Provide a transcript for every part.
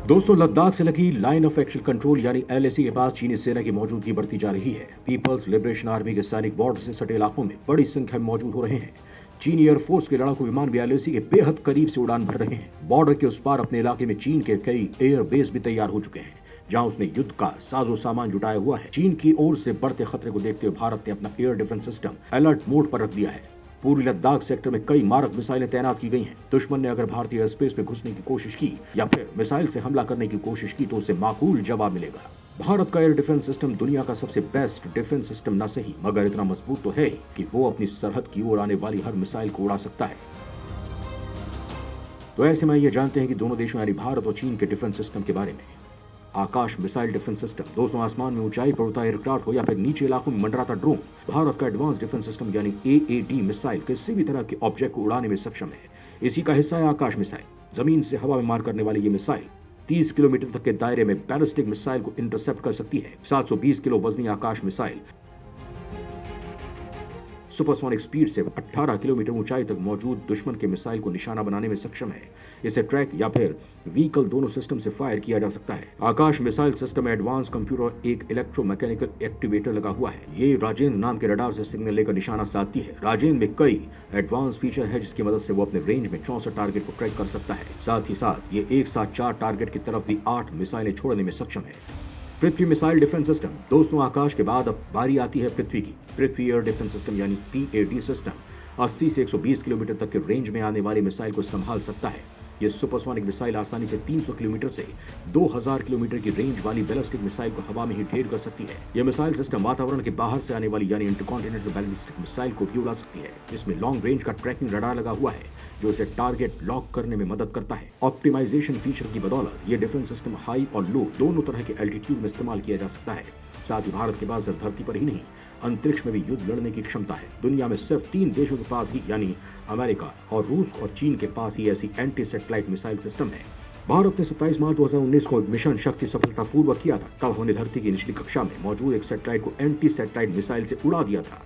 दोस्तों, लद्दाख से लगी लाइन ऑफ एक्शन कंट्रोल यानी एलएसी के पास चीनी सेना की मौजूदगी बढ़ती जा रही है। पीपल्स लिबरेशन आर्मी के सैनिक बॉर्डर से सटे इलाकों में बड़ी संख्या में मौजूद हो रहे हैं। चीनी एयरफोर्स के लड़ाकू विमान भी एलएसी के बेहद करीब से उड़ान भर रहे हैं। बॉर्डर के उस पार अपने इलाके में चीन के कई एयर बेस भी तैयार हो चुके हैं, जहां उसने युद्ध का साजो सामान जुटाया हुआ है। चीन की ओर से बढ़ते खतरे को देखते हुए भारत ने अपना air defence system alert mode पर रख दिया है। पूर्वी लद्दाख सेक्टर में कई मारक मिसाइलें तैनात की गई हैं। दुश्मन ने अगर भारतीय एयर स्पेस में घुसने की कोशिश की या फिर मिसाइल से हमला करने की कोशिश की तो उसे माकूल जवाब मिलेगा। भारत का एयर डिफेंस सिस्टम दुनिया का सबसे बेस्ट डिफेंस सिस्टम न सही मगर इतना मजबूत तो है ही कि वो अपनी सरहद की ओर आने वाली हर मिसाइल को उड़ा सकता है। तो ऐसे में ये जानते हैं कि दोनों देशों यानी भारत और चीन के डिफेंस सिस्टम के बारे में। आकाश मिसाइल डिफेंस सिस्टम। दोस्तों, आसमान में ऊंचाई पर उड़ता एयरक्राफ्ट हो या फिर नीचे इलाकों में मंडराता ड्रोन, भारत का एडवांस डिफेंस सिस्टम यानी एएडी मिसाइल किसी भी तरह के ऑब्जेक्ट को उड़ाने में सक्षम है। इसी का हिस्सा है आकाश मिसाइल। जमीन से हवा में मार करने वाली ये मिसाइल 30 किलोमीटर तक के दायरे में बैलिस्टिक मिसाइल को इंटरसेप्ट कर सकती है। 720 किलो वजनी आकाश मिसाइल सुपरसोनिक स्पीड से 18 किलोमीटर ऊंचाई तक मौजूद दुश्मन के मिसाइल को निशाना बनाने में सक्षम है। इसे ट्रैक या फिर व्हीकल दोनों सिस्टम से फायर किया जा सकता है। आकाश मिसाइल सिस्टम में एडवांस कंप्यूटर एक इलेक्ट्रोमैकेनिकल एक्टिवेटर लगा हुआ है। ये राजेंद्र नाम के रडार से सिग्नल लेकर निशाना साधती है। राजेंद्र में कई एडवांस फीचर है जिसकी मदद से वो अपने रेंज में 64 टारगेट को ट्रैक कर सकता है। साथ ही साथ ये एक साथ 4 टारगेट की तरफ भी 8 मिसाइलें छोड़ने में सक्षम है। पृथ्वी मिसाइल डिफेंस सिस्टम। दोस्तों, आकाश के बाद अब बारी आती है पृथ्वी की। पृथ्वी एयर डिफेंस सिस्टम यानी पीएडी सिस्टम 80 से 120 किलोमीटर तक के रेंज में आने वाली मिसाइल को संभाल सकता है। यह सुपरसोनिक मिसाइल आसानी से 300 किलोमीटर से 2000 किलोमीटर की रेंज वाली बैलिस्टिक मिसाइल को हवा में ही ढेर कर सकती है। यह मिसाइल सिस्टम वातावरण के बाहर से आने वाली यानी इंटरकॉन्टिनेंटल बैलिस्टिक मिसाइल को भी उड़ा सकती है। इसमें लॉन्ग रेंज का ट्रैकिंग रडार लगा हुआ है जो इसे टारगेट लॉक करने में मदद करता है। ऑप्टिमाइजेशन फीचर की बदौलत ये डिफेंस सिस्टम हाई और लो दोनों तरह के एल्टीट्यूड में इस्तेमाल किया जा सकता है। साथ ही भारत के पास सिर्फ धरती पर ही नहीं अंतरिक्ष में भी युद्ध लड़ने की क्षमता है। दुनिया में सिर्फ 3 देशों के पास ही यानी अमेरिका और रूस और चीन के पास ही ऐसी एंटी सैटेलाइट मिसाइल सिस्टम है। भारत ने 27 मार्च 2019 को मिशन शक्ति सफलतापूर्वक किया था। तब हमने धरती की निचली कक्षा में मौजूद एक सैटेलाइट को एंटी सैटेलाइट मिसाइल से उड़ा दिया था।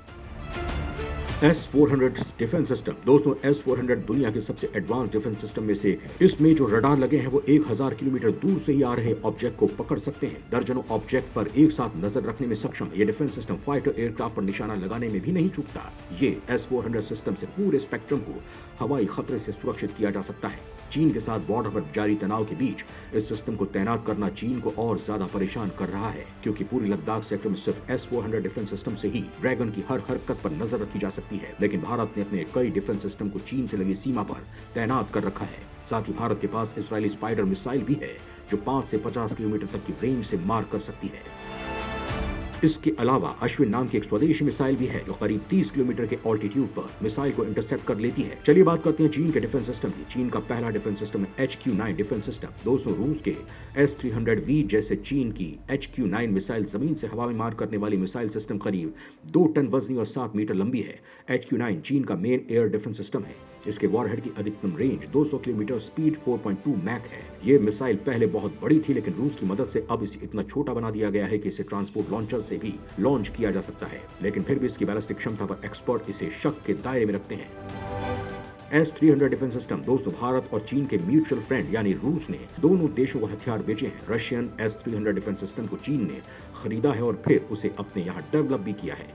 S-400 defence system. दोस्तों, S-400 दुनिया के सबसे एडवांस डिफेंस सिस्टम में से एक है। इसमें जो रडार लगे हैं वो 1000 किलोमीटर दूर से ही आ रहे ऑब्जेक्ट को पकड़ सकते हैं। दर्जनों ऑब्जेक्ट पर एक साथ नजर रखने में सक्षम है। ये डिफेंस सिस्टम फाइटर एयरक्राफ्ट पर निशाना लगाने में भी नहीं चूकता। ये S-400 सिस्टम से पूरे स्पेक्ट्रम को हवाई खतरे से सुरक्षित किया जा सकता है। चीन के साथ बॉर्डर पर जारी तनाव के बीच इस सिस्टम को तैनात करना चीन को और ज्यादा परेशान कर रहा है, क्योंकि पूरी लद्दाख सेक्टर में सिर्फ S-400 डिफेंस सिस्टम से ही ड्रैगन की हर हरकत पर नजर रखी जा सकती है। लेकिन भारत ने अपने कई डिफेंस सिस्टम को चीन से लगी सीमा पर तैनात कर रखा है। साथ ही भारत के पास इजरायली स्पाइडर मिसाइल भी है जो 5 से 50 किलोमीटर तक की रेंज से मार कर सकती है। इसके अलावा अश्विन नाम की एक स्वदेशी मिसाइल भी है जो करीब 30 किलोमीटर के ऑल्टीट्यूड पर मिसाइल को इंटरसेप्ट कर लेती है। चलिए बात करते हैं चीन के डिफेंस सिस्टम की। चीन का पहला डिफेंस सिस्टम है HQ-9 डिफेंस सिस्टम। दोस्तों, रूस के S-300V जैसे चीन की HQ-9 मिसाइल जमीन से हवा में मार करने वाली मिसाइल सिस्टम करीब 2 टन वजनी और 7 मीटर लंबी है। HQ-9 चीन का मेन एयर डिफेंस सिस्टम है। इसके वॉरहेड की अधिकतम रेंज 200 किलोमीटर, स्पीड 4.2 मैक है। ये मिसाइल पहले बहुत बड़ी थी, लेकिन रूस की मदद से अब इसे इतना छोटा बना दिया गया है कि इसे ट्रांसपोर्ट लॉन्चर से भी लॉन्च किया जा सकता है। लेकिन फिर भी इसकी बैलिस्टिक क्षमता पर एक्सपर्ट इसे शक के दायरे में रखते हैं। S-300 defence system. दोस्तों, भारत और चीन के म्यूचुअल फ्रेंड यानी रूस ने दोनों देशों को हथियार बेचे हैं। रशियन S-300 डिफेंस सिस्टम को चीन ने खरीदा है और फिर उसे अपने यहाँ डेवलप भी किया है।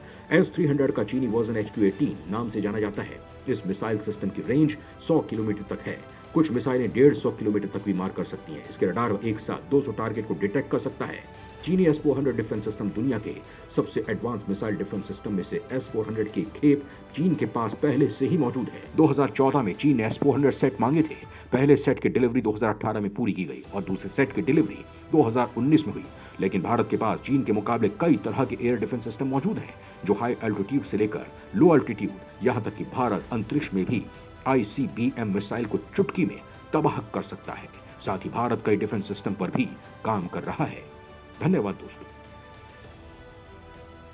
S-300 का चीनी वर्जन HQ-18 नाम से जाना जाता है। इस मिसाइल सिस्टम की रेंज 100 किलोमीटर तक है। कुछ मिसाइलें 150 किलोमीटर तक भी मार कर सकती हैं। इसके रडार एक साथ 200 टारगेट को डिटेक्ट कर सकता है। चीनी S-400 डिफेंस सिस्टम दुनिया के सबसे एडवांस मिसाइल डिफेंस सिस्टम में से S-400 की खेप चीन के पास पहले से ही मौजूद है। 2014 में चीन ने S-400 सेट मांगे थे। पहले सेट की डिलीवरी 2018 में पूरी की गई और दूसरे सेट की डिलीवरी 2019 में हुई। लेकिन भारत के पास चीन के मुकाबले कई तरह के एयर डिफेंस सिस्टम मौजूद हैं जो हाई एल्टीट्यूड से लेकर लो एल्टीट्यूड, यहाँ तक कि भारत अंतरिक्ष में भी ICBM मिसाइल को चुटकी में तबाह कर सकता है। साथ ही भारत कई डिफेंस सिस्टम पर भी काम कर रहा है। धन्यवाद दोस्तों।